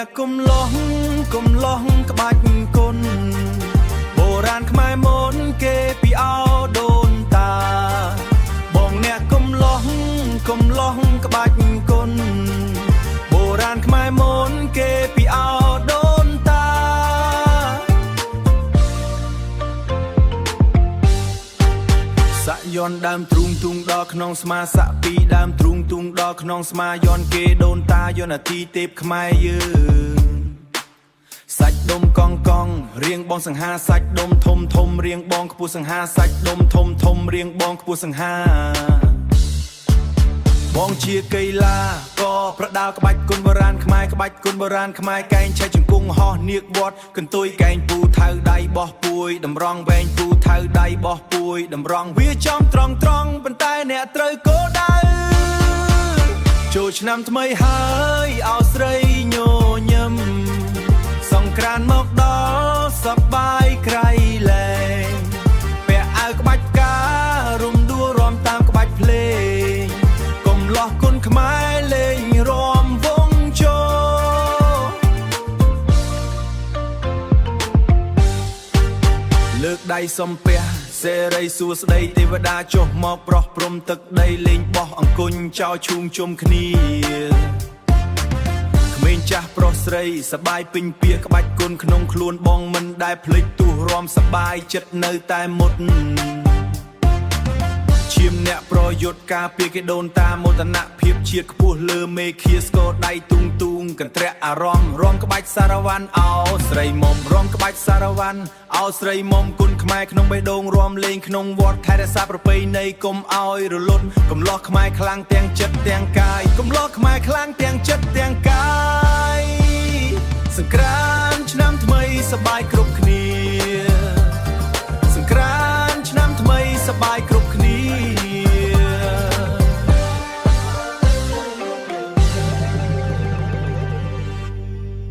អ្នកគុំឡោះក្បាច់គុណបុរាណខ្មែរមុនគេពីអោដូនតាបងអ្នកគុំឡោះក្បាច់គុណបុរាណខ្មែរមុនគេពីអោដូនតាសាក់យន់ដើមទ្រូងទុងដល់ក្នុងស្មាសាក់ពីដើមទ្រូងទុងដល់ក្នុងស្មាយន់គេដូនតាយន់អាទីទេពខ្មែរយើងសាច់ដុំកងរៀងបងសង្ហាសាច់ដុំធំរៀងបងខ្ពស់សង្ហាសាច់ដុំធំរៀងបងខ្ពស់សង្ហាបងជាកីឡាក៏ប្រដៅក្បាច់គុណបុរាណខ្មែរក្បាច់គុណបុរាណខ្មែរកែងឆៃជង្គង់ហោះនៀកវត្តកន្ទុយកែងពូថៅដៃបោះពួយតម្រង់វែងពូថៅដៃបោះពួយតម្រង់វាចំត្រង់ប៉ុន្តែអ្នកត្រូវគោលដៅចូលឆ្នាំថ្មីហើយអោស្រីញញឹមសង្ក្រានមកដល់សប្បាយក្រៃលែងពាក់អាវក្បាច់ផ្ការំដួលរំតាមក្បាច់ភ្លេងកុំលោះគុណខ្មែរលេងរំវងចូលលើកដៃសំពះសេរីសួស្ដីទេវតាចុះមកប្រោះព្រំទឹកដីលេងបោះអង្គុញចោលឈូងជុំគ្នាក្មេងចាស់ប្រុសស្រីសបាយពេញពាក្យក្បាច់គុណក្នុងខ្លួនបងមិនដែលភ្លេចទោះរំសបាយចិត្តនៅតែមុតឈាមអ្នកប្រយុទ្ធការពារគេដូនតាមោទនភាពជាតិខ្ពស់លើមេឃាស្គរដៃទូងកន្ទ្រាក់អារម្មណ៍រំក្បាច់សារវ័នអោស្រីមុំរំក្បាច់សារវ័នអោស្រីមុំគុណខ្មែរក្នុងបេះដូងរំលេងក្នុងវត្តថែរក្សាប្រពៃណីកុំអោយរលត់កំលោះខ្មែរខ្លាំងទាំងចិត្តទាំងកាយកំលោះខ្មែរខ្លាំងទាំងចិត្តទាំងកាយសង្ក្រានឆ្នាំថ្មីសប្បាយ